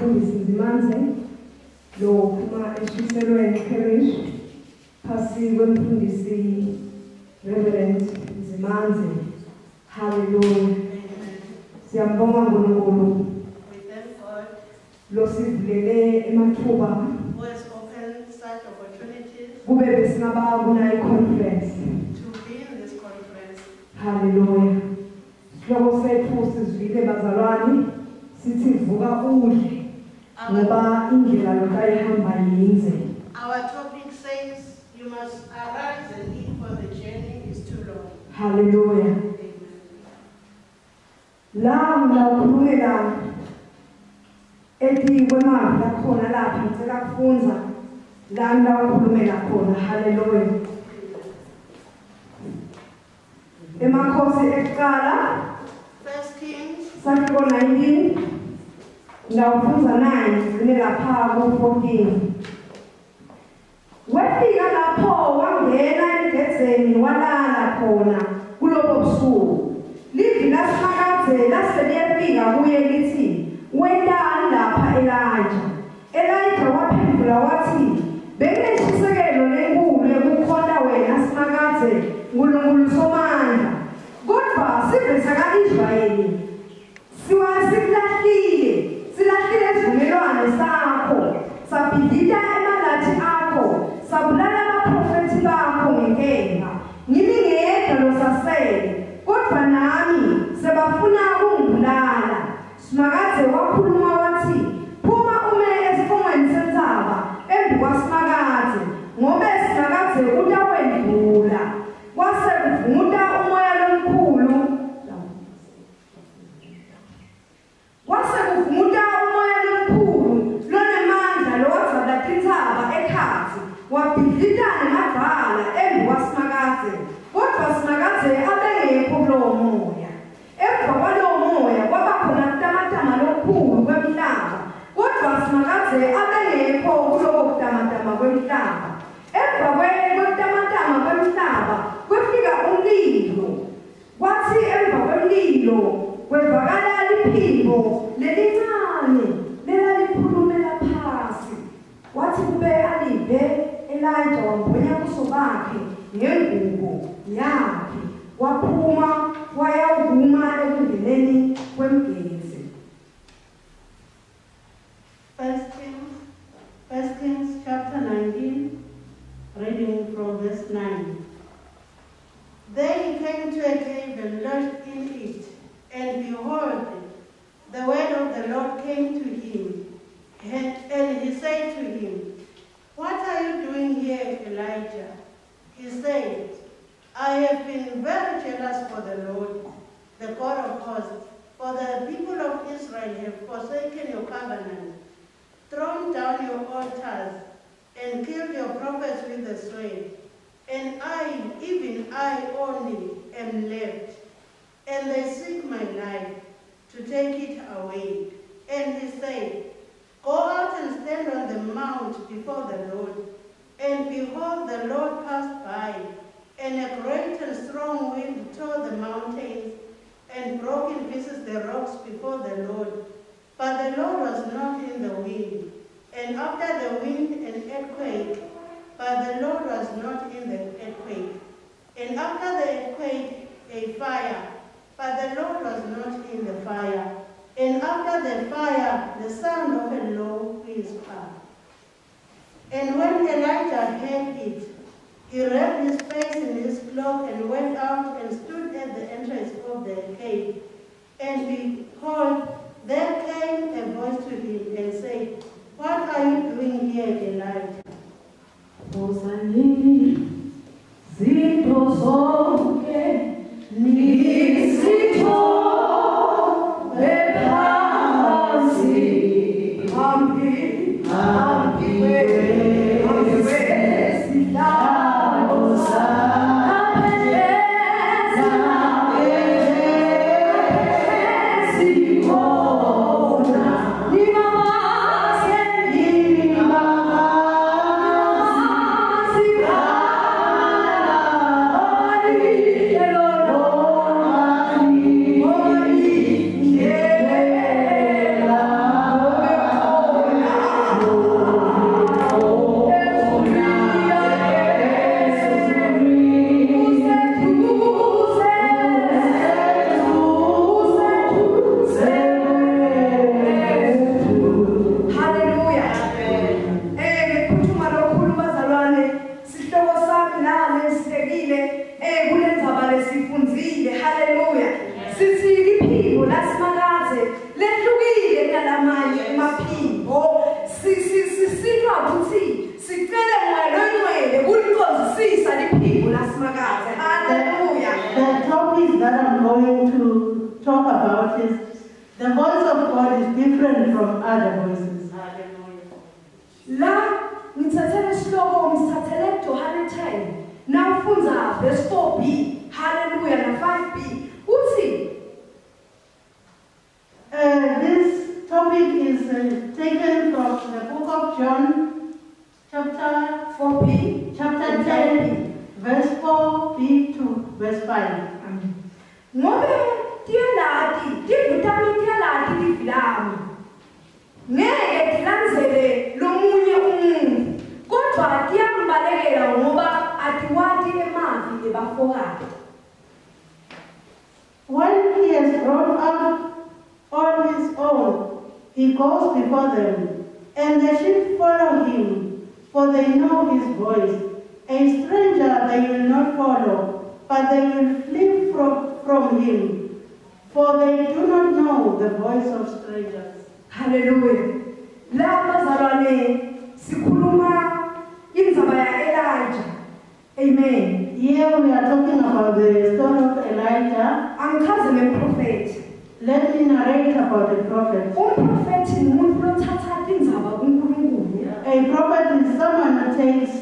umfundisi Nzimanze lo kuma eshiselweni parish phasi kwemfundisi Reverend Nzimanze. Hallelujah. Siyambonga uNkulunkulu lo sivulele emathuba who has opened such opportunities kube besingaba kuna conference. to be in this conference. Hallelujah. Sihloko sethu sizwile bazalwane sithi vuka udle ngoba indlela lokayihamba yinze. Our topic says you must arise and eat, for the journey is too long. Hallelujah. La ngikhulumela ethi kwemali lakhona lapha ngicela kufunza la ngikhulumela khona. Hallelujah. Emakhosi ekuqala 1 Kings Sathi 19 ngawufunza 9 ngine lapha ku14. Wefika lapho wangena egezeni walala khona kulobo busuku. Livi lasimakaze laseliyefika kuye lithi wendani lapha Elijah waphendula wathi benginentshisekelo lenkulu ekukhona wena simakaze uNkulunkulu somandla. Kodwa sive saka-Israyeli silahlile isivumelwano sakho sabhidlika emalathi akho sabulala abaprofethi bakho ngenkemba. Ngimi ngedwa losasele kodwa nami sebafuna ukungibulala. Simakaze wakhuluma wathi phuma ume esifongweni sensaba embi kwasimakaze ngoba simakaze utawendlula kwase kuvunguta umoya lomkhulu lonemandla lowadzala tintsaba ekhatsi wabhidlita nemadvala embi kwasimakaze kodwa simakaze abengekho kulowo moya. Emva kwalowo moya kwabakhona kutamatama lokukhulu kwemhlaba kodwa simakaze abengekho kulowo kutamatama kwemhlaba. Emva kwekutamatama kwemhlaba kwefika umlilo. Kwathi emva kwemlilo kwevakala liphimbo lelincane lelalikhulumela phasi. Wathi kube alive Elijah wambonya ubuso bakhe ngengubo yakhe waphuma wayawuma ekungeneni kwemgezi. 1 Kings chapter 19, reading from verse 9. Then he came to a cave and lodged in it, and behold, the word of the Lord came to him, and he said to him, "What are you doing here, Elijah?" He said, "I have been very jealous for the Lord, the God of hosts, for the people of Israel have forsaken your covenant, thrown down your altars, and killed your prophets with the sword. And I, even I only, am left, and they seek my life to take it away." And he said, "Go out and stand on the mount before the Lord." And behold, the Lord passed by, and a great and strong wind tore the mountains and broke in pieces the rocks before the Lord. But the Lord was not in the wind. And after the wind, an earthquake. But the Lord was not in the earthquake. And after the earthquake, a fire. But the Lord was not in the fire. And after the fire, the sound of a low whisper. And when Elijah heard it, he wrapped his face in his cloak and went out and stood at the entrance of the cave. And behold, there came a voice to him and said, "What are you doing here, Elijah?" Hello. I'm going to talk about is the voice of God is different from other voices. La ngithathele isihloko ngisithathele John 10 nawufunza verse 4b hallelujah na 5b uthi this topic is taken from the book of John chapter 4b chapter 10 verse 4b to verse 5. Ngobe tiyalati tivitamin tiyalati tivilami ngeke tilandzele lomunye umuntu kodwa tiyambalekela ngoba atiwati emavi ebafokati. When he has brought up on his own, he goes before them, and the sheep follow him, for they know his voice. A stranger they will not follow, but they will flee from him, for they do not know the voice of strangers. Hallelujah. La bazalwane sikhuluma indzaba ya Elijah. Amen. Here we are talking about the story of Elijah. Angikaze ngeprofeti. Let me narrate about the prophet. Umprofeti ngumuntu lothatha indzaba kuNkulunkulu. A prophet is someone who takes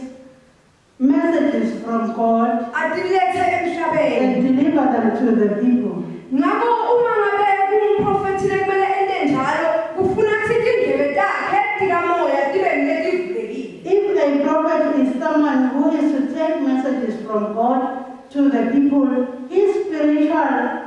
messages from God Adilethe emhlabeni. and deliver them to the people. Ngabo uma ngabe umprofeti lekumele ente njalo ufuna kuthi indlebe takhe tikamoya tibe ngilevulekile. If a prophet is someone who is to take messages from God to the people, his spiritual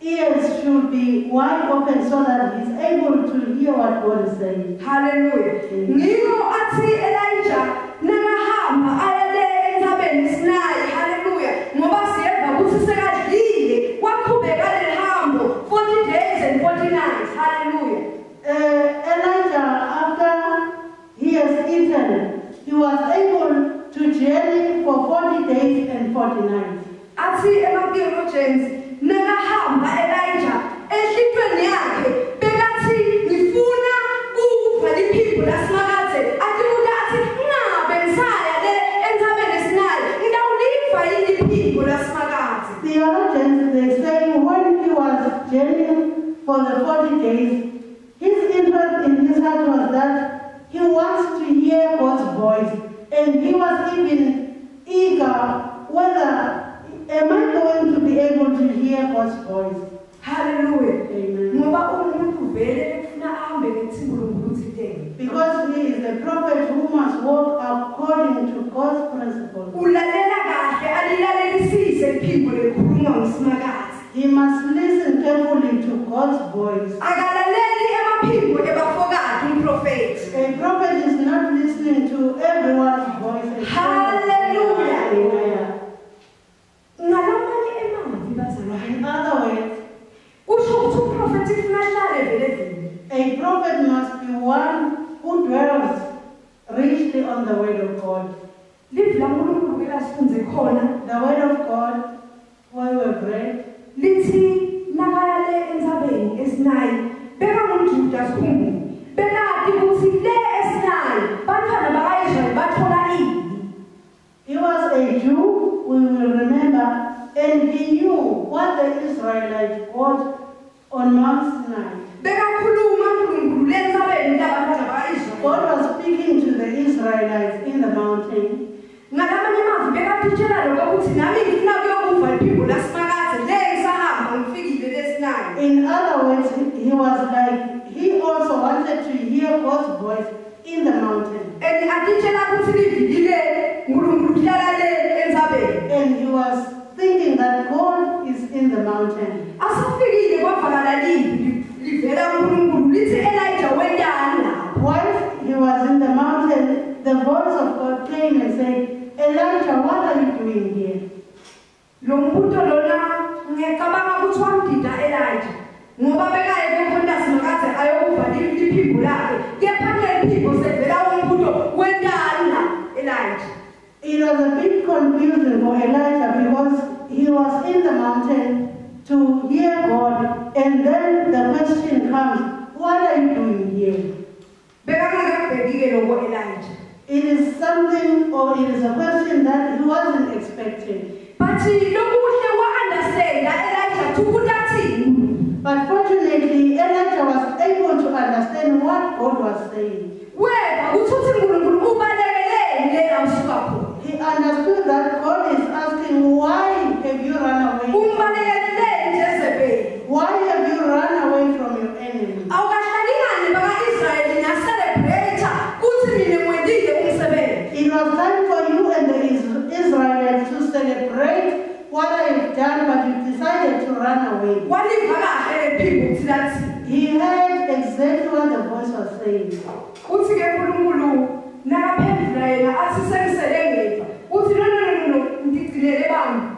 ears should be wide open so that he is able to hear what God is saying. Hallelujah. Ngiko athi Elijah nakahamba ayele entabeni Sinai. Hallelujah. Ngoba siyeva ukuthi sekadlile waqhubeka lehambo 40 days and 40 nights. Hallelujah. Elijah, after he has eaten, he was able to journey for 40 days and 40 nights. Athi ema-theologians nakahamba Elijah ehlitweni yakhe bekathi ngifuna ukuva liphimbo laSimakade athi umuntu athi ngabe ngisaya le entabeni Sinai ngidawuliva yini liphimbo laSimakade. Theologians, they say when he was journeying for the 40 days, his interest in his heart was that he wants to hear God's voice, and he was even eager whether am I going to be able to hear God's voice. Hallelujah. Amen. Ngoba umuntu vele ufuna ahambe ngethimbo loNkulunkulu thina. Because he is a prophet who must walk according to God's principles. Ulalela kahle alilalelisise liphimbo likhuluma nguSimakade. He must listen carefully to God's voice. Akalaleli emaphimbo ebafokade umprofeti. A prophet is not listening to everyone's voice. Hallelujah. Amen. Ngalamanye emavi bazalwane. In other words, Usho ukuthi umprofeti ufuna ahlale vele vele. a prophet must be one who dwells richly on the word of God. Livi laNkulunkulu ke lasifunze khona The word of God, where we have read, lithi nakaya le entabeni eSinai beka ngumJuda sikhumbule. Bekade ukuthi le eSinai bantwana bakaIsrael bathola ini. he was a Jew, we will remember, and he knew what the Israelites got on Mount Sinai. Bekakhuluma uNkulunkulu le entabeni labantwana bakaIsrael. God was speaking to the Israelites in the mountain. Ngalamanye amavi bekatshela lokho ukuthi nami ngifuna kuyokuva liphimbo laSimakade le ngisahamba ngifikile leSinai. In other words, he was like, he also wanted to hear God's voice in the mountain. And atitshela ukuthi livikile uNkulunkulu uhlala le entabeni. And he was thinking that God is in the mountain. Asafikile kwavakala livela uNkulunkulu lithi Elijah wendani lapho. While he was in the mountain, the voice of God came and said, Elijah, what are you doing here? Lo muntu lona ngiyacabanga ukuthi wamdida Elijah. Ngoba bekaye bekhona Simakade ayokuva liphimbo lakhe. Kepha liphimbo sevela umuntu wendani la Elijah. It was a bit confusing for Elijah because he was in the mountain to hear God, and then the question comes, what are you doing here? Bekangakabhekile lokho Elijah. It is something, or it is a question that he wasn't expecting. But lokuhle wa understand Elijah ukuthi ukutathini. But fortunately, Elijah was able to understand what God was saying. Wena ukuthi uNkulunkulu ubalekelele lela usuka khona. He understood that God is asking, why have you run away? Umbalekelele Jezebel. Why have you run away from your enemy? Awukahlalingani baka-Israyeli na-celebrate kuthi mina ngwendile umsebenzi. It was time for you and the Israelites to celebrate what I have done, but you decided to run away. Waliva kahle ephimbo ukuthi lathi. He heard exactly what the voice was saying. Uthi-ke uNkulunkulu nakaphendula yena athi sengisele ngeva. Uthi no, ndigcinele bami.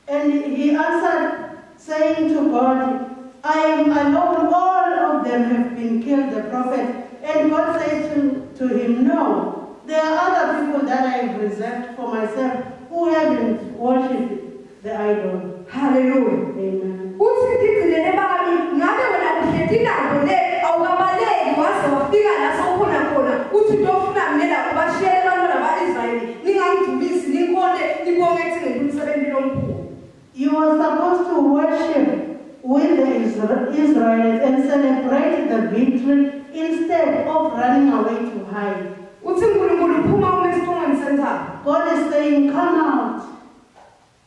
And he answered, saying to God, I am alone, all of them have been killed, the prophet. And God said to him, no, there are other people that I have reserved for myself who haven't worshipped the idol. Hallelujah. Amen. Uthi ndigcinele bami ngabe wena ukhethe indawo le awukabaleki waze wafika la sawukhona khona uthi uyofuna mina kubashiyele abantwana ba-Israyeli ningangidumisi nikhole nibonge ukuthi ngentumsebenzi lomkhulu. You were supposed to worship with the Israelites and celebrate the victory instead of running away to hide. Uthi uNkulunkulu phuma uma esiqongweni sentaba. God is saying, come out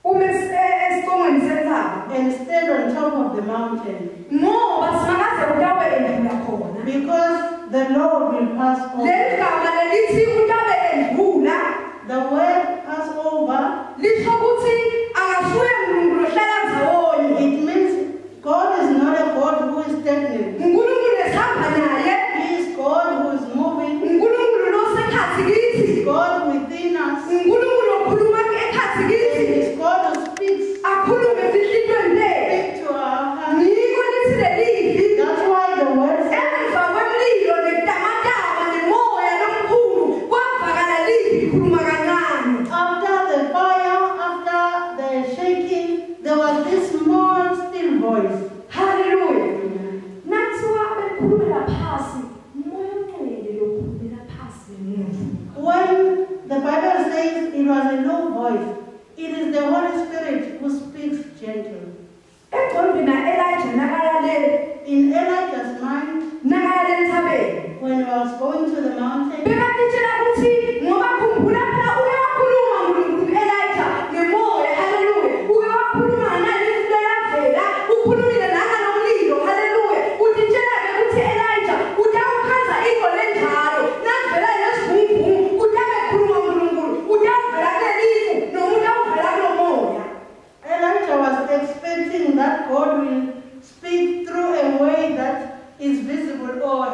Uma esiqongweni sentaba and stand on top of the mountain, ngoba singakaze uyawendlula khona. because the Lord will pass over. Leli gama lelithi uyawendlula The word pass over, lisho ukuthi akasuye uNkulunkulu ohlala ndzawonye. it means God is not a God who is stagnant. uNkulunkulu esihamba naye. He is God who is moving. uNkulunkulu losekhathi kithi. He is God within us. uNkulunkulu okhuluma ekhathi He kithi. is God who speaks. Akhulume ezihlitweni zethu. Speak to our hearts. Yiko lithi lelivi. That's why the word says, Emva kwemlilo netamatama nemoya lomkhulu kwavakala livi likhuluma kancane. after the fire, after the shaking, there was this small, still voice. Hallelujah. Nathiwa bekhulumela phasi umoya omncane lokhulumela phasi nemuva. When the Bible says it was a low voice, it is the Holy Spirit who speaks gentle. Egcondweni na-Elijah nakalalele In Elijah's mind, nakalalele enthabeni. when he was going to the mountain, Bekatitshela ukuthi ngoba khumbula phela uke wakhuluma uNkulunkulu Elijah ngemoya. Hallelujah. Uke wakhuluma naleli lavela ukhulumile nanganomlilo. Hallelujah. Utitshela-ke ukuthi Elijah utawukhanza iko lenjalo navela lesivunguvungu utabekhuluma uNkulunkulu utavela kulelifu noma utawuvela kulo moya. Elijah was expecting that God will speak through a way that is visible or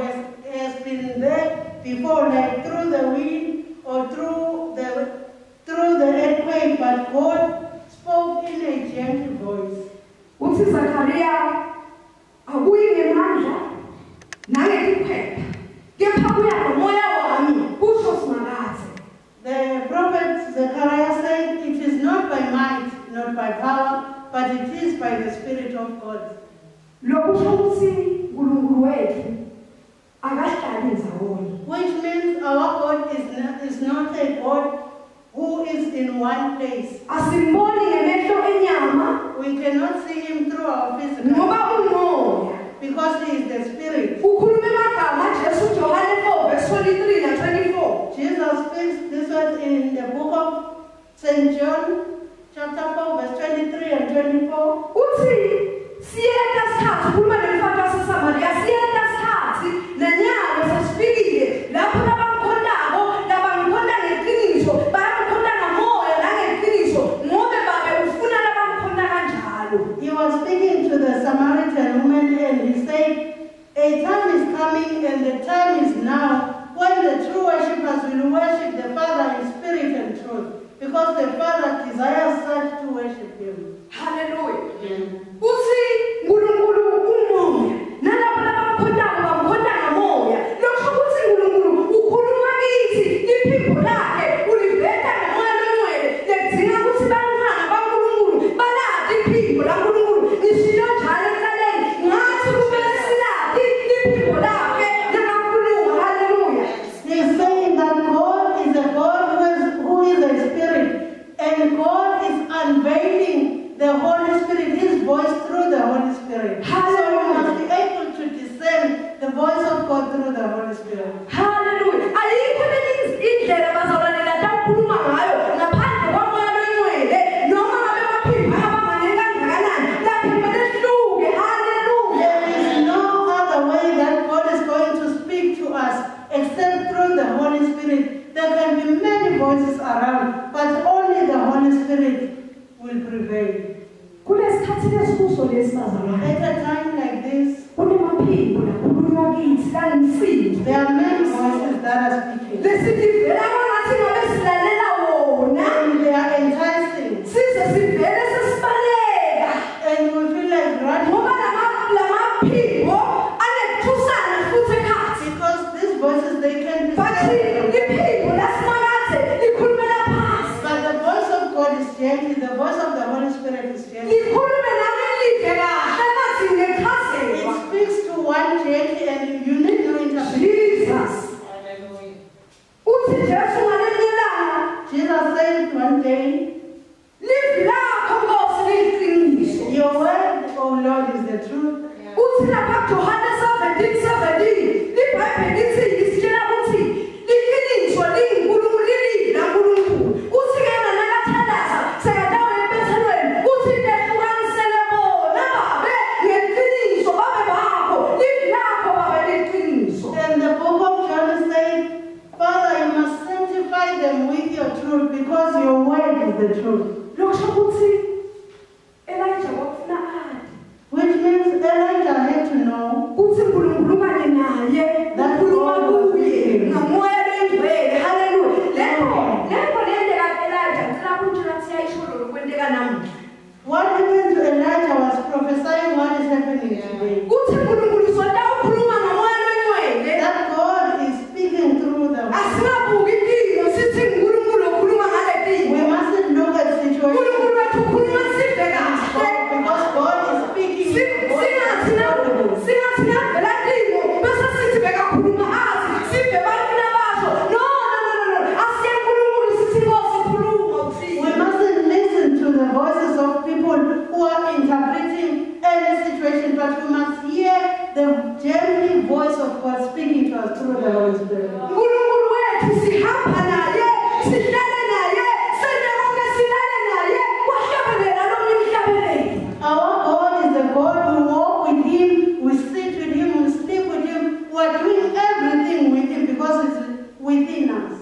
has been there before, like through the wind or through the earthquake, but God spoke in a gentle voice. Uthi Zachariah akuyi ngemandla nangetiphepha kepha kuya ngomoya wami kusho simakathe. The prophet Zechariah said, it is not by might, not by power, but it is by the Spirit of God. Lokusho ukuthi uNkulunkulu wethu akahlali ndzawonye. Which means our God is not a God who is in one place. Asimboni ngemehlo enyama We cannot see him through our physical, ngoba umoya. because he is the Spirit. Ukhulume amagama Jesu Johane 4 verse 23 na 24. Jesus speaks this word in the book of St. John, chapter 4, verse 23 and 24. Uthi siyenta sikhathi ukhuluma nemfana waseSamaria siyenta sikhathi nenyalo sesifikile lapho labamkhondako labamkhonda ngeqiniso bayamkhonda ngamoya nangeqiniso ngobe babe ufuna labamkhonda kanjalo. He was speaking to the Samaritan woman and he said, a time is coming and the time is now when the true worshippers will worship the Father in spirit and truth, because the Father desires such to worship him. Hallelujah. Uthi uNkulunkulu umoya nalabo labamkhondako bamkhonda ngamoya. Lokho ukuthi uNkulunkulu ukhuluma kithi iphimbo lakhe uliveta ngomoya longcwele ledinga ukuthi bantwana baNkulunkulu balade iphimbo laNkulunkulu. Ngisho njalo ekuqaleni ngathi kumele silade iphimbo lakhe nakakhuluma. Hallelujah. He is saying that God is a God who is a spirit, and God is unveiling the Holy Spirit, his voice through the truth. Uthi lapha Johannes 17:17 iBhayibheli lithi lisitshela ukuthi liqiniso linguNkulunkulu lilila kaNkulunkulu. Uthi ke yena nakathandaza sekadawo empethelweni uthi lehlukanisele bona babe ngeqiniso babe bakho lilapho babe leqiniso. And the book of John says, Father, you must sanctify them with your truth because your word is the truth. Lokusho ukuthi Elijah wakufuna ade. Which means Elijah had to know Uthi uNkulunkulu kanye naye ukhuluma kuye ngamoya lengcwele. Hallelujah. Lepo lendeka Elijah ngicela ukuthi nathi yayisholo lokwenteka namuhla. what happened to Elijah was prophesying what is happening today. Uthi uNkulunkulu sonke ukhuluma ngamoya lengcwele. That God is speaking through them. Asibabuki impilo sithi uNkulunkulu ukhuluma ngale mpilo. We mustn't look at situations uNkulunkulu wethu ukhuluma sihle kahle. because God is speaking. Singathi navela kimo bese sithi bekakhuluma azi sive bafuna basho. No. Asiye uNkulunkulu sithi Nkosi khuluma uthini. We mustn't listen to the voices of people who are interpreting any situation, but we must hear the genuine voice of God speaking to us through the Holy Spirit. uNkulunkulu wethu sihamba naye, sihlale naye, senyekonke silale naye, wahlabelela nomnyamhlabeleli. Our God is the God who walk with Him, we sit with Him, we sleep with Him, we are doing everything with Him because it's within us.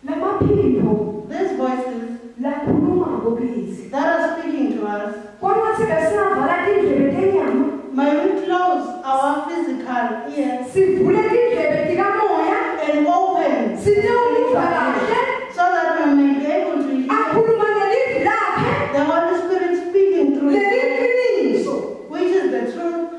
Lamaphimbo These voices lakhuluma ngobizi. that are speaking to us, Kodwa singavala indlebe zenyama, may we close our physical ears sivule indlebe zikamoya, and open sithe umuzwa kahle, so that we may be able to hear akhuluma ngelizwi lakhe, the Holy Spirit speaking through leli His word, qiniso. which is the truth.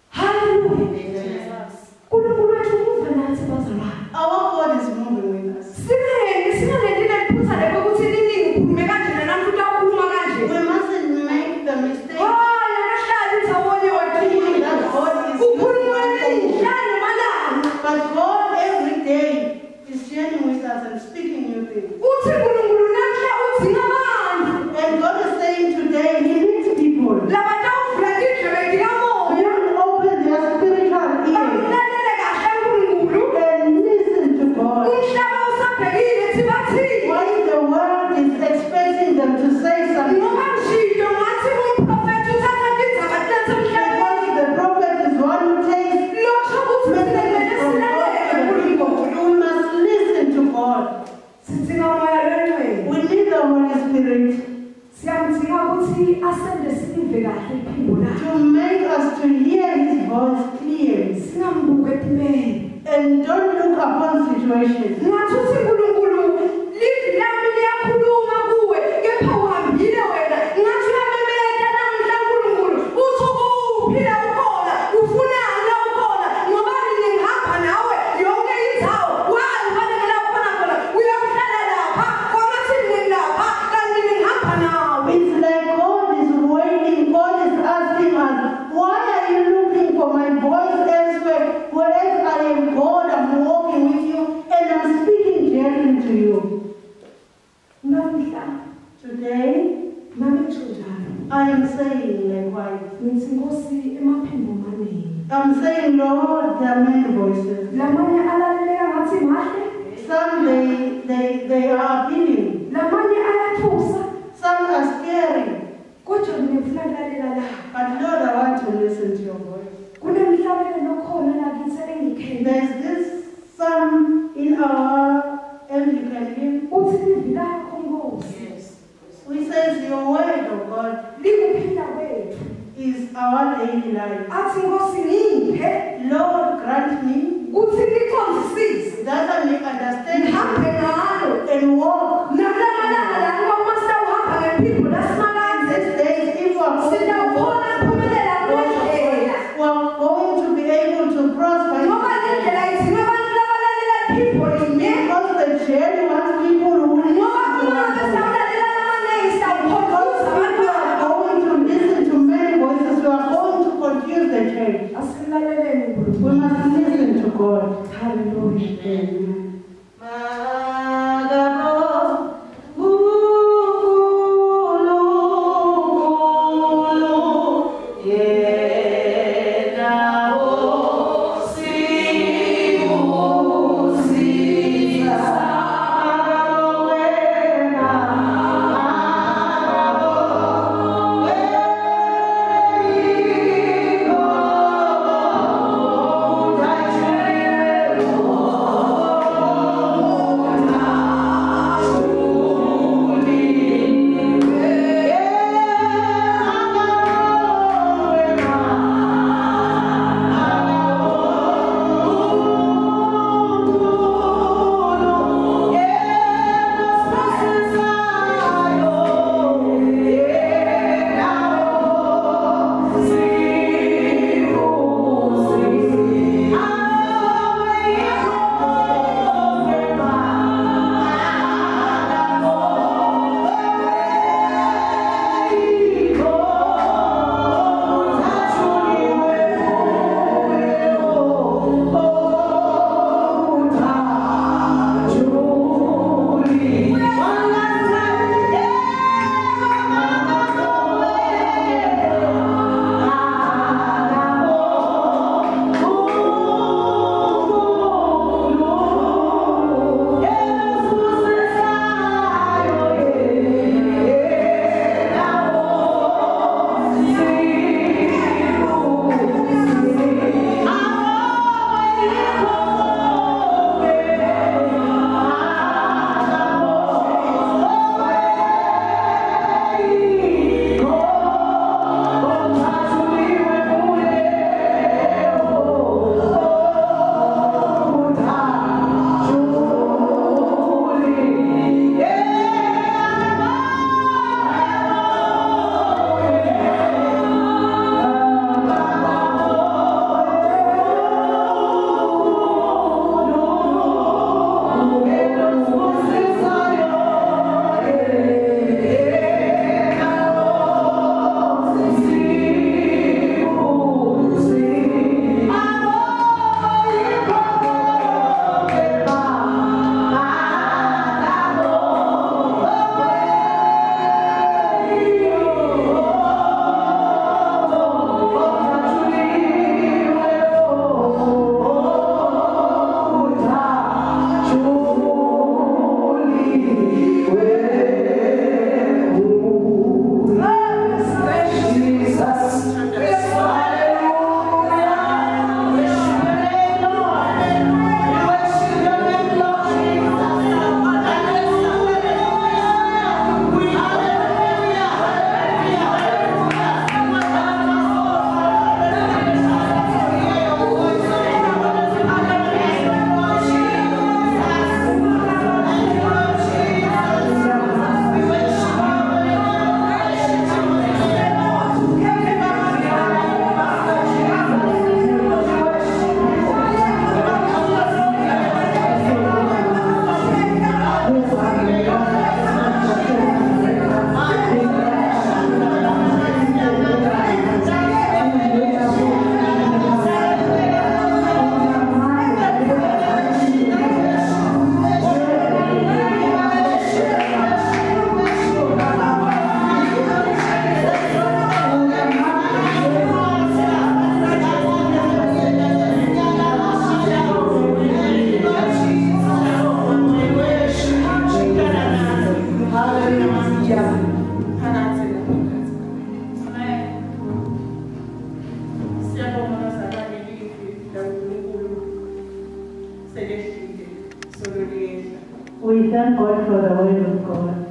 Hallelujah. uNkulunkulu wethu umuva nathi bazalwane. Our God is moving with us. Singalendile liphutha lelo ukuthi niningi ukhulume kanje namhlanje ukhuluma kanje. We mustn't make the mistake Yakahlala ndawonye thinking that God is ukhuluma using us. njalo malanga. But God every day is sharing with us and speaking new things. Uthi uNkulunkulu namhla udzinga abantu. And God is saying today He needs people Labatawuvula indlebe zikamoya. who will open their spiritual ears Bamlalele kahle uNkulunkulu. and listen to God. Umhlaba usabhekile ethi bathini. Why the world is expecting them to say something? Ngoba mshiyo ngathi umprofethi uthatha indaba lethe emhlabeni. Because the prophet is one who takes Lokho ukuthi kumele silalele uNkulunkulu. we must listen to God. Sidzinga umoya lwengcwele. We need the Holy Spirit Siyamdzinga ukuthi asende silive kahle iphimbo lakhe. to make us to hear His voice clearly. Singambuki etimeni. And don't look upon situations. Ngathi uthi uNkulunkulu livi lami liyakhuluma kuwe kepha uhambile wena. Ngathi uyamemeta namhla uNkulunkulu uthi uphila ukhona ufunani la ukhona ngoba ngihamba nawe yonke indzawo. Wayi ubane la ukhona khona uyahlala lapha kwathi mina lapha kanti ngihamba nawe. It's like God is waiting, God is asking us, why are you looking for my voice elsewhere? Whereas I am God, I'm walking with you, and I'm speaking gently to you. Namhla Today, nami ngisho njalo. I am saying likewise. Ngithi Nkosi emaphimbo maningi. I'm saying, Lord, there are many voices. Lamanye alaleleka ngathi mahle, Some they are appealing, lamanye ayathusa, some are scary. kodwa mina ngifuna ukulalela la. But Lord, I want to listen to your voice. Kunemhlabelelo okhona lakithi engikhenza. There's this psalm in our Anglican hymn, Uthi livi lakho Nkosi, which says, your word, O God, likuphila kwethu. is our daily life. Athi Nkosi ngiphe, Lord, grant me kuthi ngiqondisise, that I may understand ngihambe ngalo. and walk Namlamalanga la ngoba mase uhamba ngephimbo lasimakaze. these days if we are Sitawubona phumelela kule ndlela. going to be able to prosper. Ngoba le ndlela idzinga abantu labalalela iphimbo linye. Because the journey wants people who listen Ngoba to uma one voice. besawulalela amanengi sitawukhonza abantu People are going to listen to many voices. We are going to confuse the church. Asilaleleni We uNkulunkulu. must listen to God. Hallelujah. Magabo, We thank God for the word of God.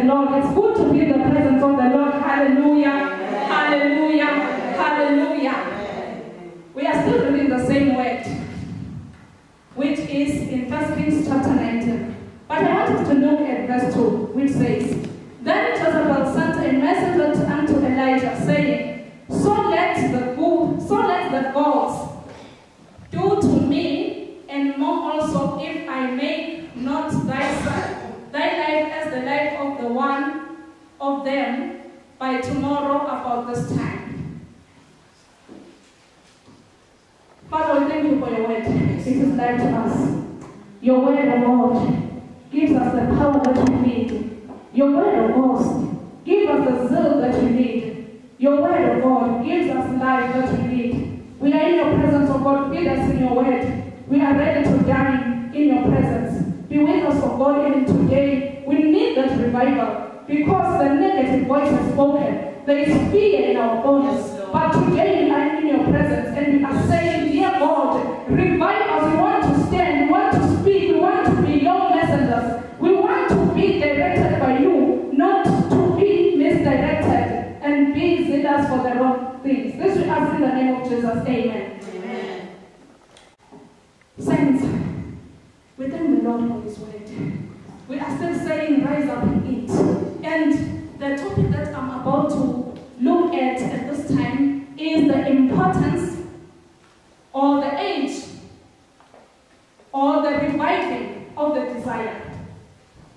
Lord. It's good to be in the presence of the Lord. Hallelujah. Hallelujah. Hallelujah. We are still reading the same word, which is in 1 Kings chapter 19. But I want us to look at verse 2, which says, Then Jezebel sent a messenger unto Elijah, saying, So let the gods do to me, and more also, if I make not thy life as the life of the one of them by tomorrow about this time. Father, we thank you for your word. It is life to us. Your word, O Lord, gives us the power that we need. Your word, O God, gives us the zeal that we need. Your word, O God, gives us life that we need. We are in your presence, O God. Feed us in your word. We are ready to dine in your presence. Be with us, O God, even today. We need that revival because the negative voice has spoken. There is fear in our bones. But today we are in your presence and we are saying, Dear God, revive us. We want to stand. We want to speak. We want to be your messengers. We want to be directed by you, not to be misdirected and be zealous for the wrong things. This we ask in the name of Jesus. Amen. Amen. Saints, we thank the Lord for his word. We are still saying, rise up and eat. And the topic that I'm about to look at this time is the importance or the age or the reviving of the desire.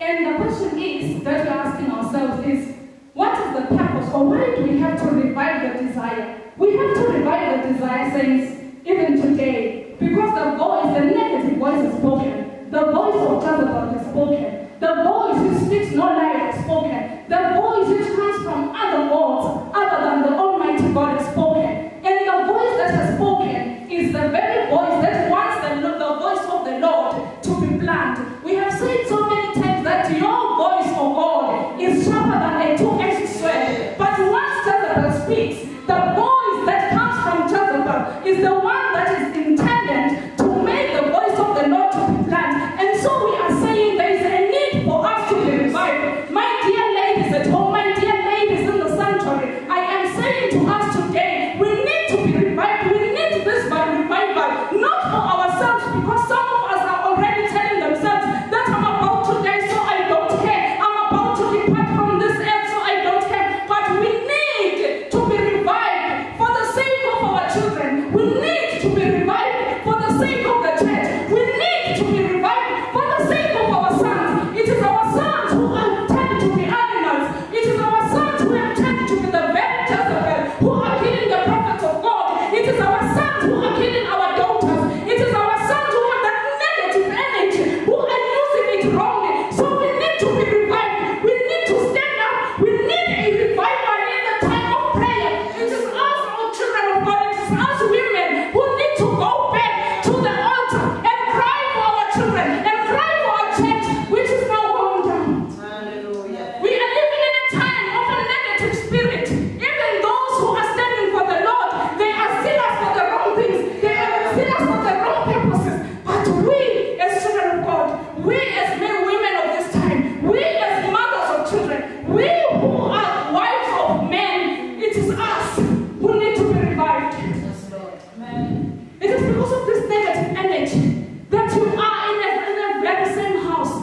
And the question is that we're asking ourselves is, what is the purpose or why do we have to revive the desire? We have to revive the desire, saints, even today, because the voice, the negative voice is spoken. The voice of Jezebel is spoken. The voice which speaks no life is spoken. The voice which comes from other gods other than the Almighty God is spoken. And the voice that has spoken is the very voice that wants the voice of the Lord to be blunt. We have said so many times that your voice, O God, is sharper than a two-edged sword. But once Jezebel speaks, the voice that comes from Jezebel is the one that is intended to make the voice of the Lord to be blunt. And so we are saying there is a need for us to be revived. My dear ladies at home, my dear ladies in the sanctuary, I am saying to us today, we need to be revived. We need this revival, not for ourselves, because some of us are already telling themselves that I'm about to die, so I don't care. I'm about to depart from this earth, so I don't care. But we need to be revived for the sake of our children. We need to be revived for the sake of the church. We need to be revived for the sake of our sons. It is our sons who have turned to be animals. It is our sons who have turned to be the very Jezebel who are killing the prophets of God. It is our sons who are killing our daughters. It is our sons who have that negative energy, who are using it wrongly. So we need to be revived. We need to stand up. We need a revival in the time of prayer. It is us, our children of God. It is us women who need to go back to the altar and cry for our children and cry for our church, which is now going down. Hallelujah. We are living in a time of a negative spirit. Even those who are standing for the Lord, they are zealous for the wrong things. They are zealous for the wrong purposes. But we, as children of God, we as men, women of this time, we as mothers of children, we who are wives of men, it is us who need to be revived. Yes, Lord. Amen. It is because of this negative energy that you are in the very same house.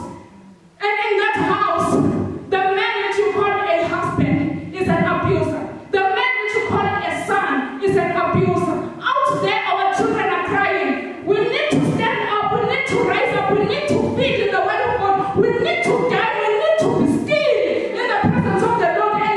And in that house, the man that you call a husband is an abuser. The man that you call a son is an abuser. Out there, our children are crying. We need to stand up. We need to rise up. We need to feed in the word of God. We need to die. We need to be still in the presence of the Lord and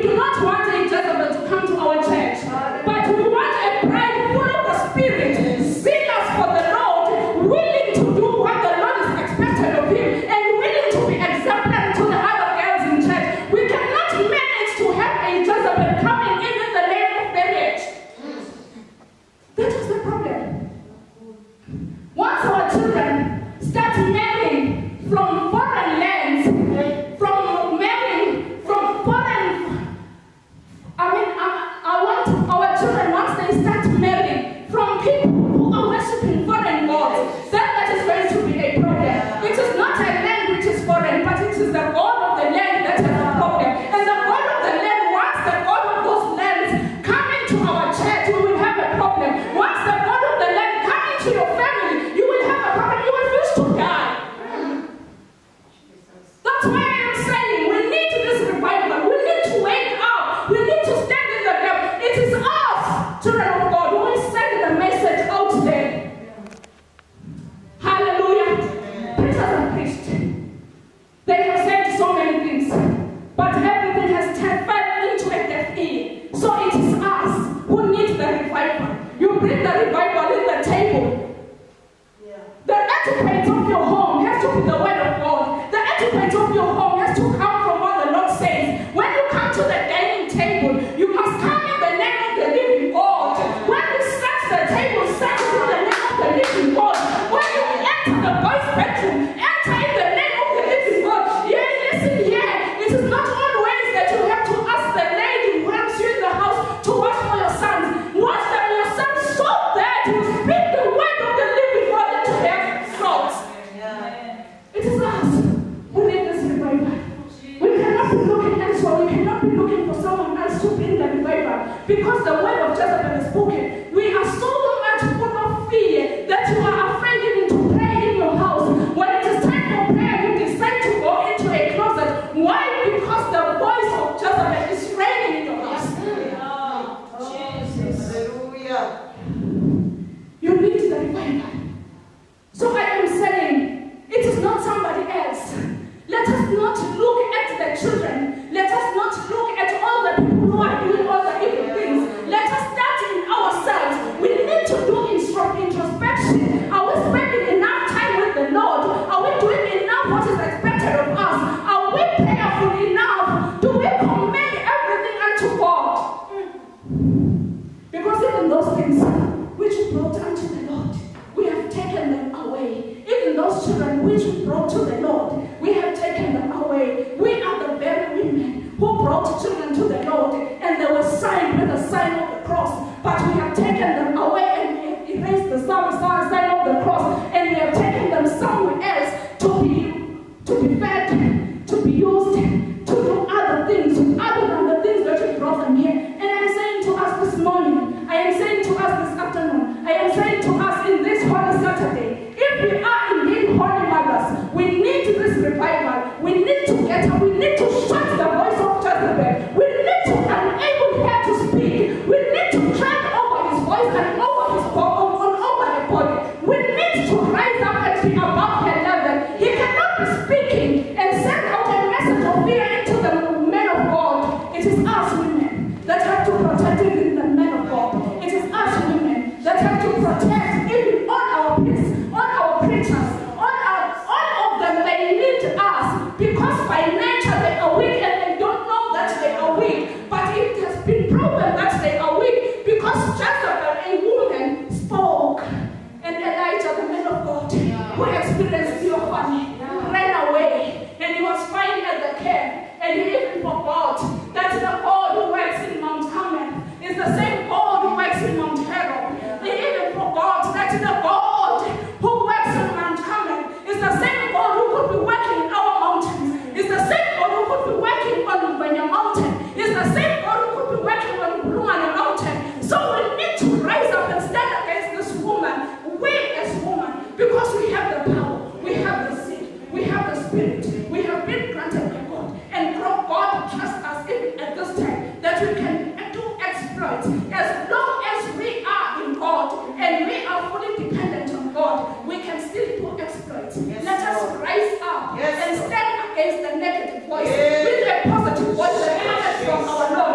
do not want a Jezebel to come to our church, but we want a bride full of the Spirit, zealous for the Lord, willing to do what the Lord is expected of him, and willing to be exemplary to the other girls in church. We cannot manage to have a Jezebel coming in the name of marriage. That is the problem. Once our children start marrying from foreign lands, I want our children, once they start marrying from people who are worshiping foreign gods, then that is going to be a problem. It is not a land which is foreign, but it is the God of the land that is a problem. And the God of the land, once the God of those lands come into our church, we will have a problem. Once the God of the land come into your family, you will have a problem. You will refuse to die. That's why I am saying we need this revival. We need to wake up. We need to stand in the gap. It is us, children of God, who will send the message out there. Hallelujah. Preachers and priests, they have said so many things, but everything has fell into a deaf ear. So it is us who need the revival. You bring the revival in the table. The etiquette of your home has to be the word of God. The etiquette of your home has to come from what the Lord says. When you come to the dining table, you must come in the name of the living God. When you set the table, set it in the name of the living God. When you enter the boys' bedroom, enter in the name of the living God. Yeah, listen here. It is not always that you have to ask the lady who helps you in the house to wash for your sons. Wash them your sons so that you speak the word of the living God into their throats. It is us who need this revival. We cannot be looking elsewhere. We cannot be looking for someone else to bring the revival. Because the word of Jezebel is spoken. We are so much full of fear that you are afraid even to pray in your house. When it is time for prayer, you decide to go into a closet. Why? Because the voice of Jezebel is reigning in your house. Hallelujah. You need the revival. So I am saying, it is not somebody else. Let us not look at the children. Let us not look at all the people who are doing all the evil things. Let us start in ourselves. We need to do introspection. Are we spending enough time with the Lord? Are we doing enough what is expected of us? Are we prayerful enough? Do we commend everything unto God? Because even those things which we brought unto the Lord, we have taken them away. Even those children which we brought to the Lord, we have taken them away. We are the very women who brought children to the Lord, and they were signed with the sign of the cross. But we have taken them away and we have erased the sign of the cross, and we have taken them somewhere else to be fed, to be used, to do other things other than the things that we brought them here. And I'm saying to us this morning, I am saying to us this afternoon, I am saying to us in this Holy Saturday, if we are indeed holy mothers, we need this revival. We need to get up. We need to shut the voice of Jezebel. We need to enable her to speak. We need to tread over his voice and over his over the body. We need to rise up and be above her level. He cannot be speaking and send out a message of fear into the men of God. It is us women that have to protect even the men of God. It is us women that have to protect even all our priests, all our preachers, all of them. They need us because by nature they are weak and they don't know that they are weak. But it has been proven that they are weak because Jezebel, a woman, spoke, and Elijah, the man of God, who experienced theophany, ran away, and he was found at the cave, and he even forgot that the God who works in Mount Carmel is the same God who works in Mount Herod. He even forgot that the God who works in Mount Carmel is the same God who could be working in our mountains, is the same God who could be working on Banya Mountain, is the same God who could be working on Brumana Mountain. So we need to rise up and stand against this woman, we as women, because we have the power, we have the seed, we have the spirit, we have been granted by God, and God trusts us even at this time that we can do exploits as long as we are in God and we are fully dependent on God. We can still do exploits. Yes, let us rise up and stand against the negative voice with a positive voice that comes from our Lord.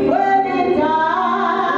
When it died.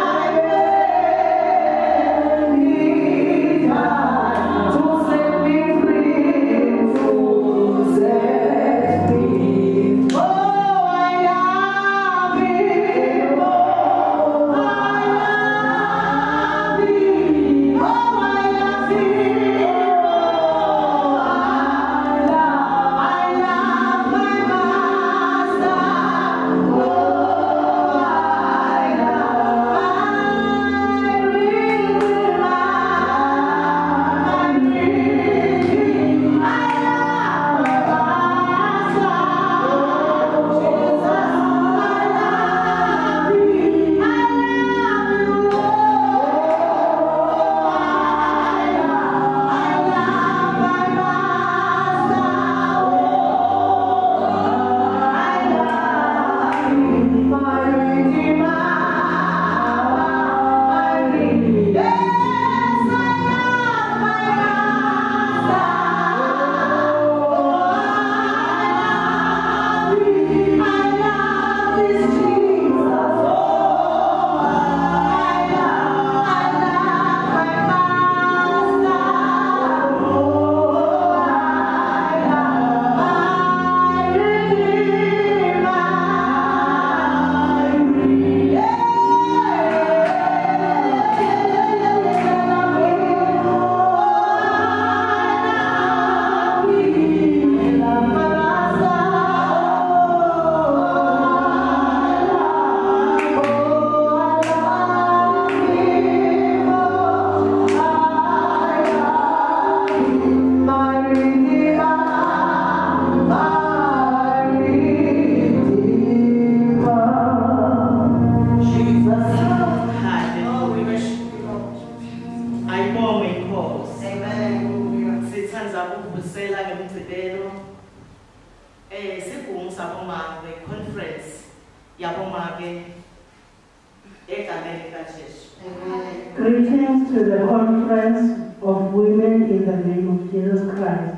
ngibusela ngemgcibelo sigungu sabomake conference yabomake egameni kaJesu. Greetings to the conference of women in the name of Jesus Christ.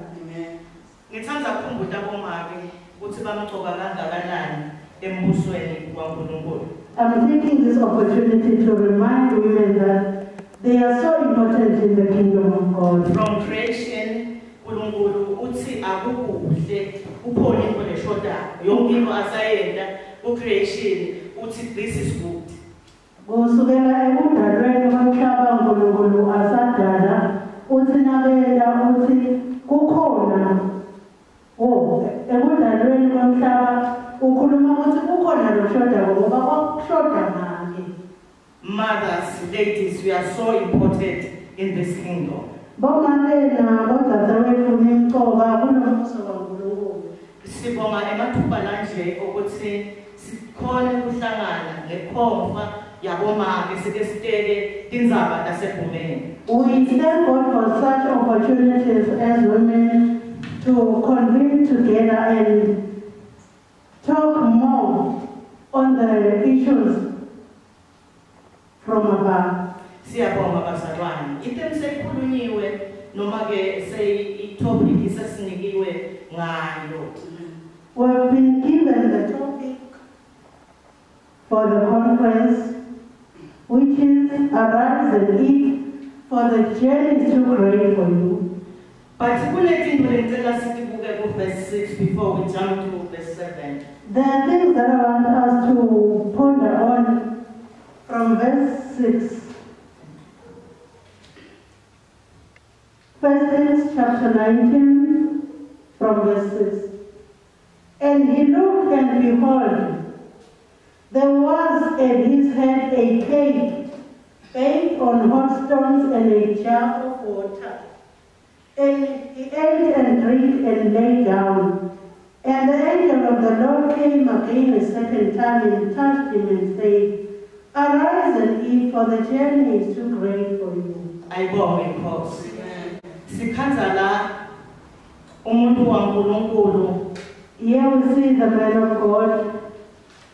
Ngithanda ukukhumbula abomake ukuthi bamgcoka kangakanani embusweni kaNkulunkulu. I'm taking this opportunity to remind women that they are so important in the kingdom of God. From creation, uNkulunkulu uthi akukuhle uphone into leshoda yonke into asayenda ku-creation uthi this is good. Kusukela ekudalweni komhlaba uNkulunkulu asadala uthi nakela uthi kukhona ekudalweni komhlaba ukhuluma ukuthi kukhona loshoda ngoba kwakushoda ngake. Mothers, ladies, we are so important in this kingdom. Sibonga emathuba lanje ukuthi sikhona ukuhlangana ngekhomfa yabomake sike siteke indzaba lasebhumeni. We thank God for such opportunities as women to convene together and talk more on the issues from above. Siyabonga bazalwane. Into seyikhulunyiwe noma ke topic isasinikiwe ngayo. We've been given the topic for the conference, which is arise and eat, for the journey is too great for you. But verse 6 before we jump to verse 7. There are things that I want us to ponder on from verse 6. First Kings chapter 19 from verse 6. And he looked and behold, there was at his hand a cake baked on hot stones and a jar of water. And he ate and drank and lay down. And the angel of the Lord came again a second time and touched him and said, arise and eat, for the journey is too great for you. I go in course. Sikhanzala umuntu waNkulunkulu. Here we see the man of God.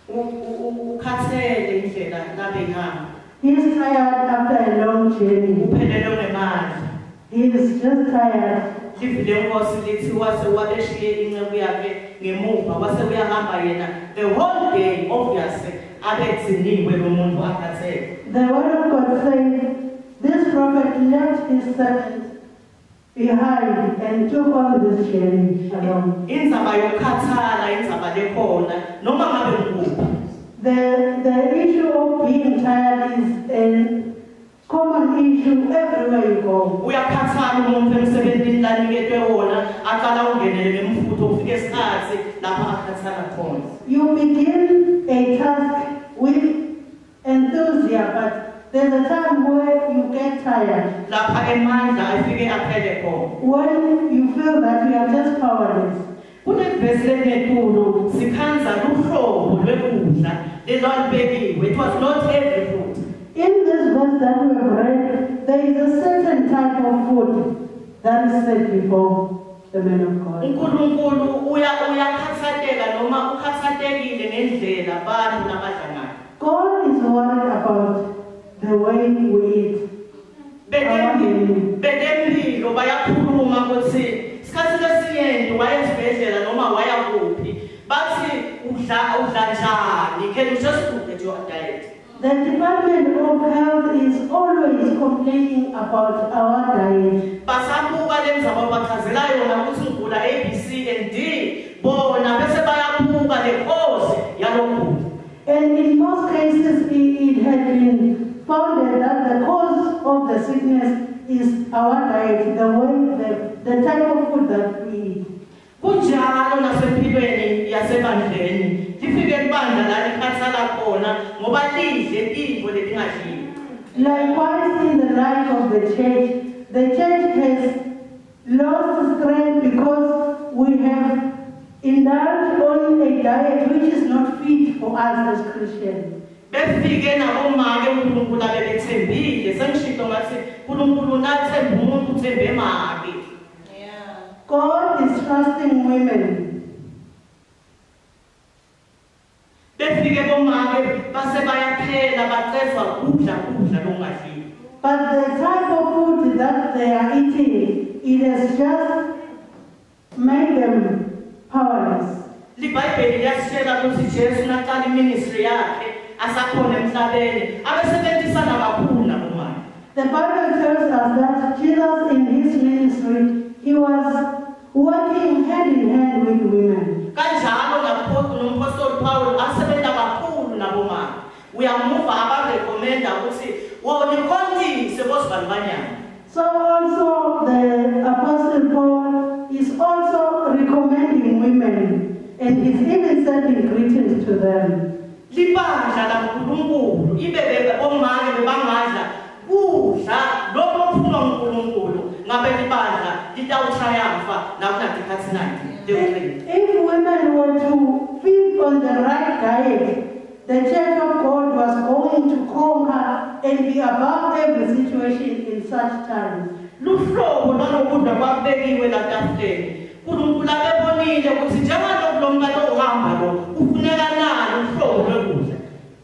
Ukhathele indlela labehamba. He is tired after a long journey. Uphelelwe ngemali. He is just tired. Livile inkosi lithi wase wabeshiye inceku yakhe ngemuva wase uyahamba yena the whole day obviously abethiniwe lo muntu akhathele. The word of God says, this prophet left his servant behind and took on this journey alone. Indzaba yokukhathala indzaba lekhona noma ngabe ngikuphi. The issue of being tired is a common issue everywhere you go. Uyakhathala umuntu emsebenzini laniketwe wona aqala ungenele ngemfutho ufike isikhathi lapha akhathala khona. You begin a task with enthusiasm, but there's a time where you get tired. Lapha emandla afike aphele khona. When you feel that you are just powerless. Kunevesi lenetulu sikhanza luhlobo lwekudla lelwalubekiwe. It was not every food. In this verse that we have read, there is a certain type of food that is set before the man of God. uNkulunkulu uyakhathateka noma ukhathatekile ngendlela abantu nabadla ngayo. God is worried about the way we eat. Bedempilo bayakhuluma ukuthi isikhathi lesinyenti wayesibhedlela noma waya kuphi bathi udla njani, can you just look at your diet. The Department of Health is always complaining about our diet. Basabuka lenzaba bachazela yona ukuthi ngula A, B, C and D bona bese bayabuka le cause yalokhu. And in most cases it has been found that the cause of the sickness is our diet, the type of food that we eat. Kunjalo nasempilweni yasebandleni lifike ibandla la likhathala khona ngoba lidle into lelingadliwe. Likewise in the life of the church has lost strength because we have indulged on a diet which is not fit for us as Christians. Befike nabomake uNkulunkulu abebethembile sengishilo ngathi uNkulunkulu nathemba umuntu uthembe make. God is trusting women. But the type of food that they are eating, it has just made them powerless. The Bible yasitshela ukuthi Jesu naqala iministry yakhe asakhona emhlabeni abesebenzisana kakhulu nabomama. The Bible tells us that Jesus in his ministry, he was working hand in hand with women. Kanjalo nomapostoli Paul asebenza kakhulu nabomama. Uyamuva abarecommenda ukuthi wonikhondise bosibandibanyana. So also the Apostle Paul is also recommending women, and he's even sending greetings to them. Libandla laNkulunkulu ibe omama bebangadla kudla lokho okuphuma uNkulunkulu ngabe libandla litawutriumpha nakunadikhathi 90. If women were to feed on the right diet, the Church of God was going to conquer and be above every situation in such times. Luhlobo lwalokudla kwakubekiwe latafuleni. uNkulunkulu abebonile ukuthi njengalokho lomntwana ohamba lo ufuneka nalo uhlobo lwekudla.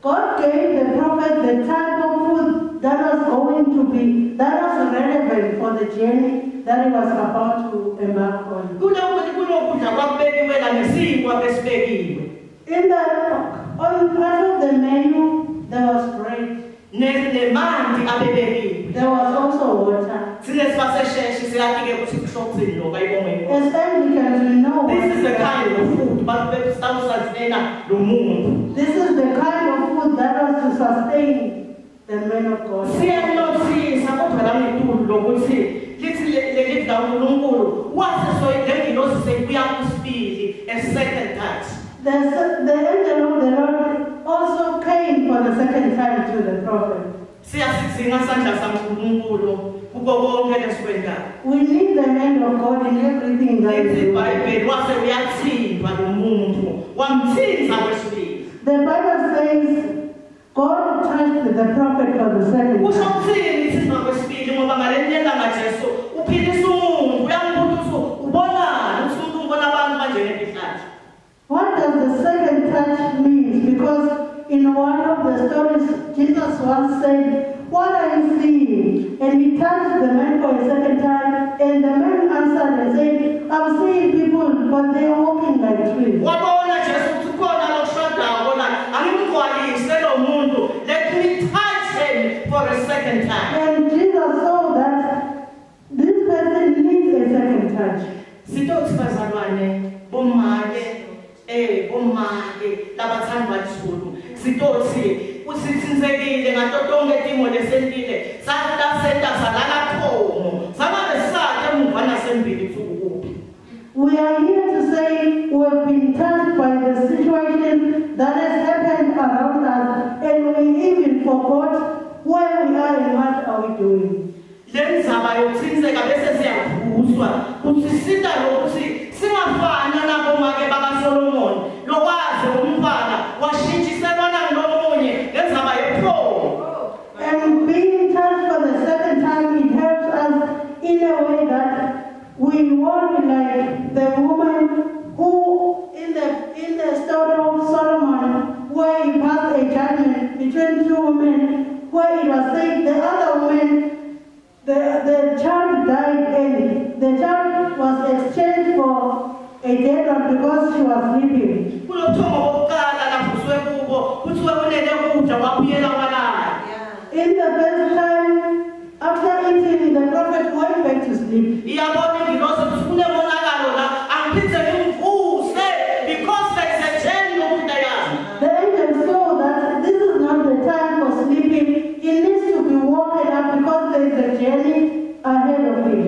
God gave the prophet the type of food that was going to be, that was relevant for the journey that he was about to embark on. Kulokudla kwakubekiwe la nesinkwa besibekiwe. On part of the menu, there was bread. Nemanzi abebekiwe. There was also water. As Anglicans, we know this is the kind of food, but this is the kind of food that was to sustain the men of God. The angel of the Lord also came for the second time to the prophet. We need the hand of God in everything that we do. The Bible says God touched the prophet for the second time. What does the second touch mean? Because in one of the stories, Jesus once said, "What are you seeing?" And he touched the man for a second time, and the man answered and said, "I'm seeing people, but they are walking like trees." Let me touch him for a second time. And Jesus saw that this person needs a second touch. Labathanda kakhulu sithi usithinzekile ngato tonke timo lesentile salasenta salala khomo sababe sakhe emuva nasembili ukuphi. We are here to say we have been touched by the situation that has happened around us, and we even forgot where we are and what are we doing. Lenzaba yokuthinzeka bese siyavuswa kusisita lokuthi singafana nabo make baka Solomon lokwazi umfana washintshiselwana nomunye lenzaba yepho. And being touched for the second time, it helps us in a way that we won't be like the woman who in the story of Solomon, where he passed a judgment between two women, where it was said the other woman, the child died and the child was exchanged for a dead one because she was sleeping. In the first time, after eating, the prophet went back to sleep. The angel saw that this is not the time for sleeping. He needs to be woken up because there is a journey ahead of him.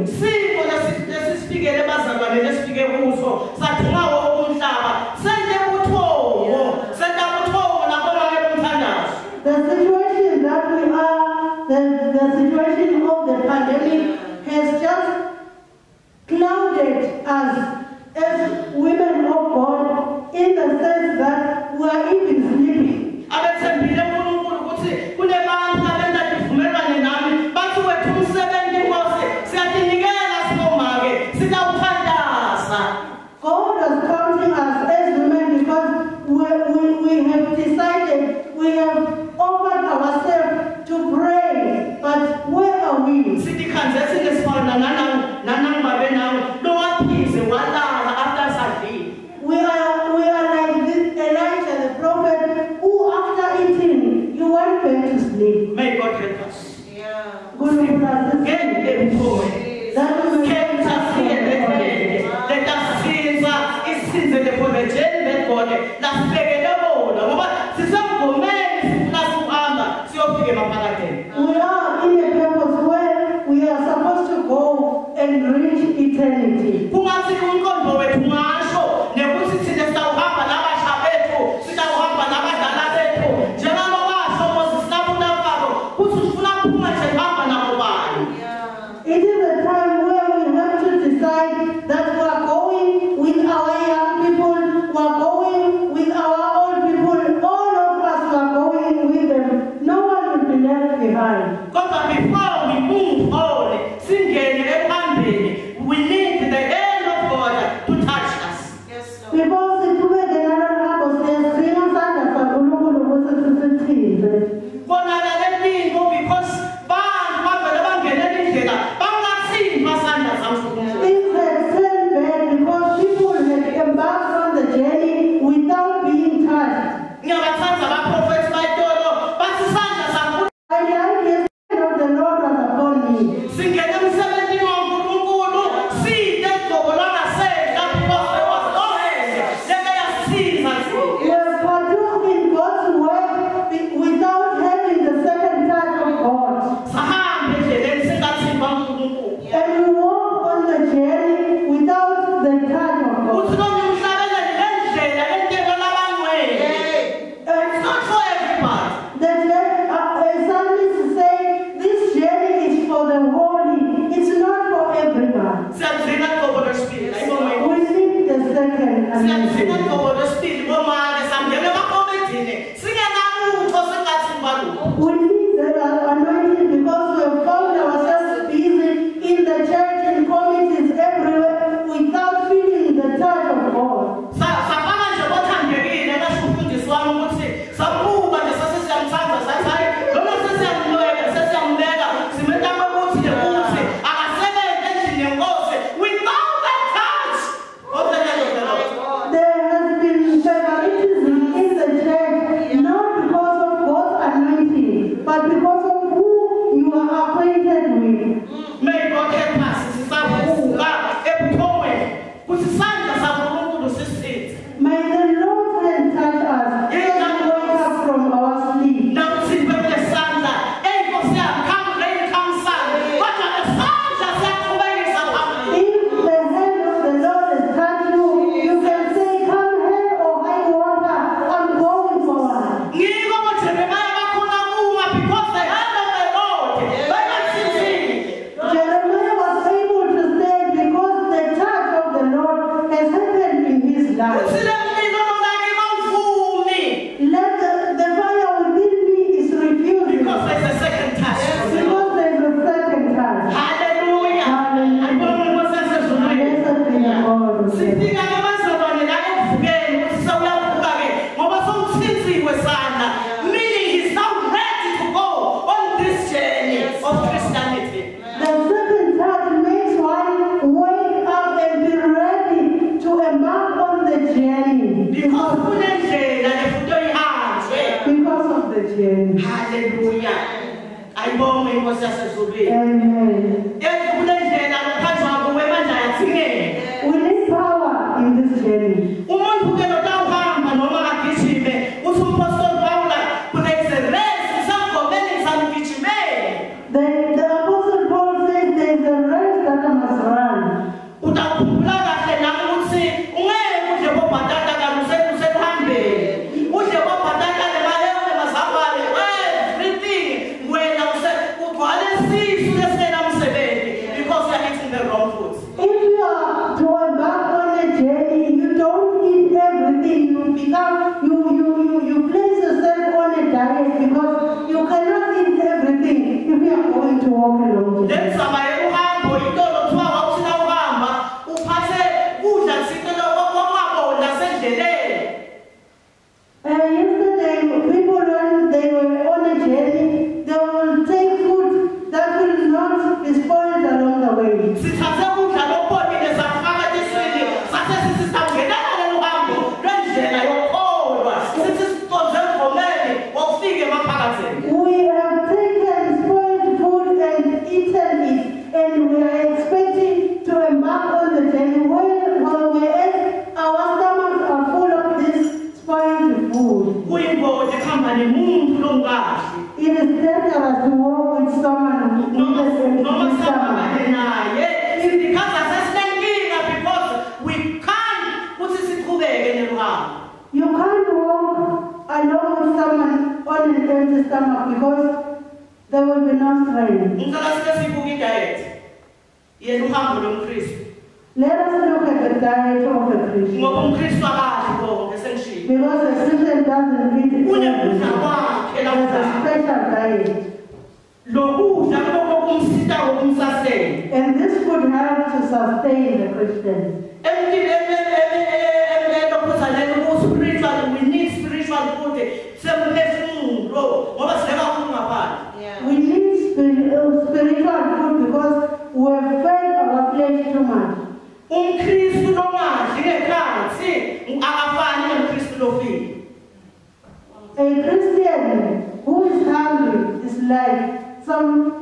The situation that we are, the situation of the pandemic has just clouded us as women of God in the sense that we are even sleeping. anointing. We need the anointing because we have found ourselves busy in the church and committees everywhere without feeling the touch of God. There has been favoritism in the church, not because of God's anointing, but because of who you are acquainted with. May God help us. May the Lord then touch us and wake up from our sleep. If the hand of the Lord has touched you, you can say, come hell or high water, I'm going forward. Jeremiah was able to stand because the touch of the Lord has happened in his life. Let the fire within me is refused Because there's a second touch. because there is a second touch. Hallelujah. Blessed be the God of heaven. Meaning he's now ready to go on this journey of Christianity. The second touch makes one wake up and be ready to embark on the journey Because because of the journey. Hallelujah. Ayibonge inkosi yaseZulwini. Amen. Kulendlela lokhanjwa kwemandla yathingeke. We need power in this journey. Umuntu ke notawuhamba noma agijime uthi umpostoli Paula there is a race ngisagomele ngisamgijimele. The Apostle Paul says there is a race that I must run. Utakhumbula kahle nami ukuthi ungeke udle bobhatata kanti useluhambeni. Udle bobhatata lemayona mazambane everything wena ugcwale isisu lesena msebenzi because you are eating the wrong food. If you are to embark on a journey, you don't eat everything. You place yourself on a diet because you cannot eat everything if you are going to walk alone. Lenzaba yokuhamba intolo kuthiwa wawuthina uhamba uphathe kudla kusitelo kwamabona sendleleni. Yesterday, people when they were on a journey, they will take food that will not be spoiled along the way. Sithathe ukudla lokubonile safaka esiswini sathe sithi sangenana loluhambo lwendlela yokholwa sithi siconze ngomeni wokufika emaphakathini. We have taken spoiled food and eaten it, and we are expecting to embark on the journey whereas our stomachs are full of this spoiled food. Kuyingozi kuhamba nemuntu longazi It is dangerous to walk with someone who is noma empty sihambane stomach. naye indikaza sesinenkinga because we can't ukuthi siqhubeke neluhambo. You can't walk along with someone on an empty stomach because there will be no strength. Ngicela sike sibuke idiet yeluhambo lomkristu Let us look at the diet of a Christian. ngoba umkristu akadli konke sengishilo. Because a Christian doesn't eat Unekudla everything. kwakhe There's a lakudlayo. special diet. Lokudla lokho kumsita ngokumsasela. And this would help to sustain the Christian. Spiritual, we need spiritual food. Semphefumulo ngoba sidla kakhulu ngaphandle. We need spiritual food because we're fed our flesh too much. Umkristu longadli ngekhathi akafani nomkristu lofile. A Christian who is hungry is like a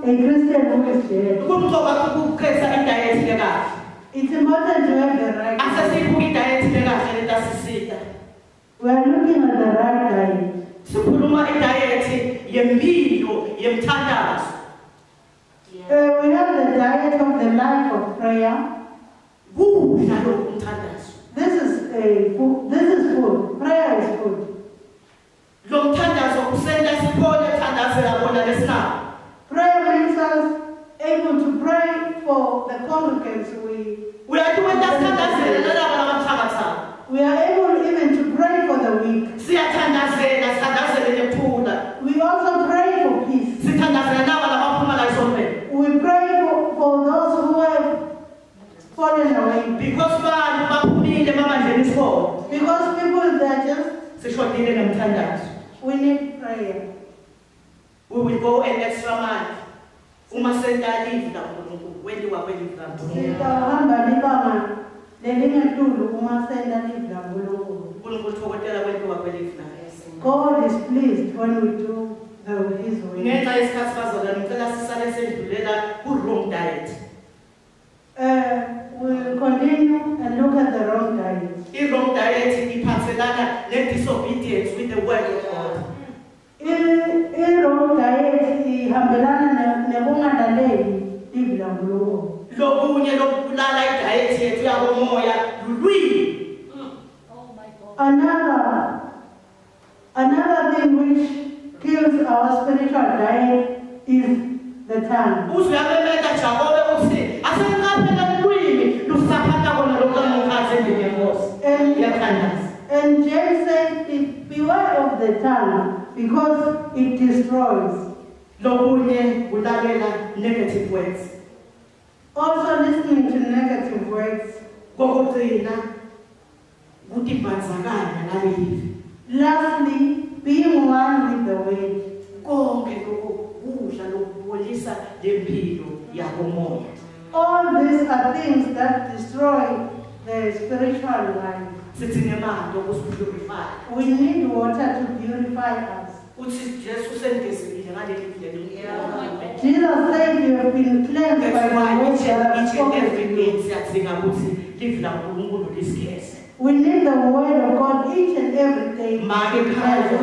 Christian who is dead. Kumqoka ukukhetha idiet lekahle. It's important to have the right diet. Asesibuka idiet lekahle letasisita. We are looking at the right diet. Sikhuluma idiet yempilo yemthandazo. We have the diet of the life of prayer. Kudla lokhu umthandazo. This is food. Prayer is food. Lo mthandazo usenta sikhole thandazo yabona lesina. Prayer makes us able to pray for the congregants. Uyathi wena sithandazele laba labathakathaka. We are Sishodile namthandazo. We need prayer. We will go an extra mile. Uma senta leave kaNkulunkulu, wendiwa kwelive kaNkulunkulu. Sitahamba libanga lelingenkulu uma senda live kaNkulunkulu. uNkulunkulu thokotela wendiwa kwelive naye. God is pleased when we do His will. Ngenxa yesikhathi bazalwane ngicela sisale sendulela ku-wrong diet. We'll continue and look at the wrong diet. I-wrong diet iphathelana ne-disobedience with the word of God. I-wrong diet ihambelana nekungalaleli live kaNkulunkulu. Lokunye lokubulala i-diet yethu yakomoya lulwimi. Another thing which kills our spiritual diet is the tongue. Uzwe abemeka Jakobe uthi asenqaphela ulwimi lusaphatha kona lokamukhazi endlini yenkosi. Iyathandaza. And James said, beware of the tongue because it destroys. Lokunye kulalela negative words. Also listening to negative words. Kokugcina kuthi banzakala naleli. Lastly, being one with the word. Konke lokudla lokubolisa lempilo yakomoya. All these are things that destroy the spiritual life. Sithi ngemanzi okusipurify. We need water to purify us. Uthi Jesu sengezile ngaleli ndlela. Jesus said you have been cleansed by That's the why word each that I and spoke every to day you. siyadinga ukuthi live la uNkulunkulu lisikese. We need the word of God each and every day. Make khaya,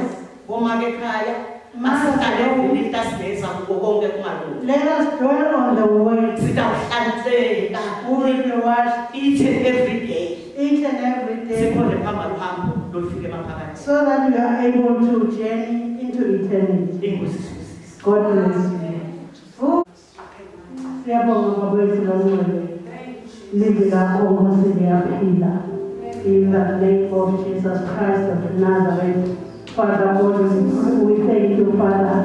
bomake khaya, masitale lita sibeza konke kungalungi. Let us dwell on the word. Sitawuhlanzeka We will be washed each and every day. each and every day Sikhona phamba luhambo lolufike emaphakathi. so that we are able to journey into eternity. Inkosi sibusise. God bless you. Siyabonga babethu bangcwele. Live lakho Nkosi liyaphila. In the name of Jesus Christ of Nazareth. Father God, we thank you, Father,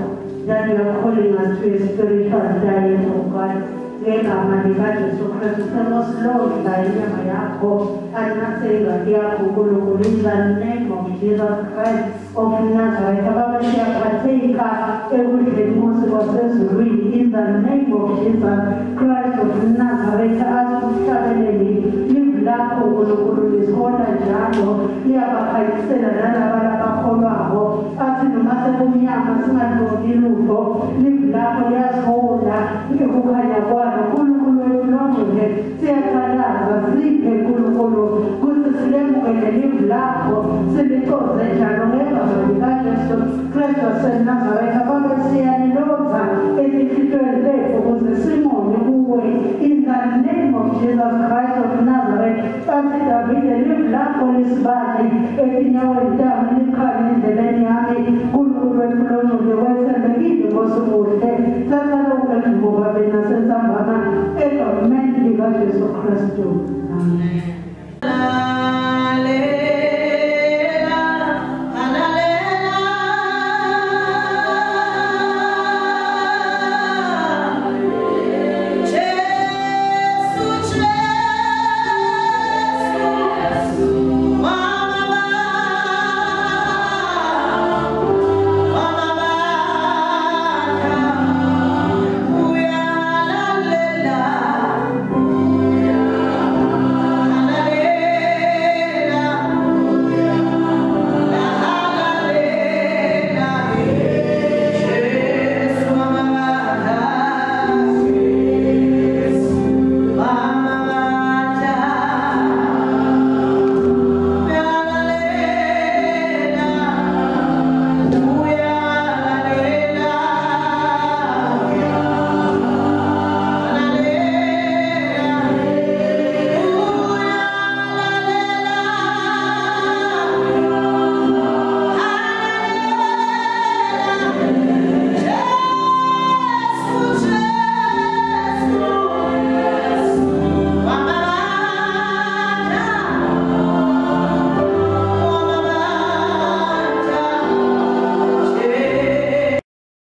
that you are calling us to a spiritual diet, oh God. Ngegama likaJesu Kristu semosilonda inyama yakho anasenga yakho uNkulunkulu in the name of Jesus Christ of Nazareth. Baba siyaphatheka ekudleni Nkosi kwasezulwini in the name of Jesus Christ of Nazareth. Asihlabelele live lakho uNkulunkulu lizibona njalo liyabakhanyisela nalaba abakholwayo athi noma sekumnyama singaliboni lutho live lakho liyazibona ukukhanya kwalo uNkulunkulu wethu longcwele siyathalaza siphe uNkulunkulu kuthi silemukele live lakho silicoze njalo ngegama likaJesu Kristu waseNazaretha. Baba siyalilonza ezihlweni zethu ukuze simone kuwe in the name of Jesus Christ of Nazareth. Athi Davide live lakho lisibane etinyaweni tami likhanye endleleni yami uNkulunkulu wethu longcwele wethembekile Nkosi muhle thatha lonke ngoba bena sensambama egameni likaJesu Kristu. Amen.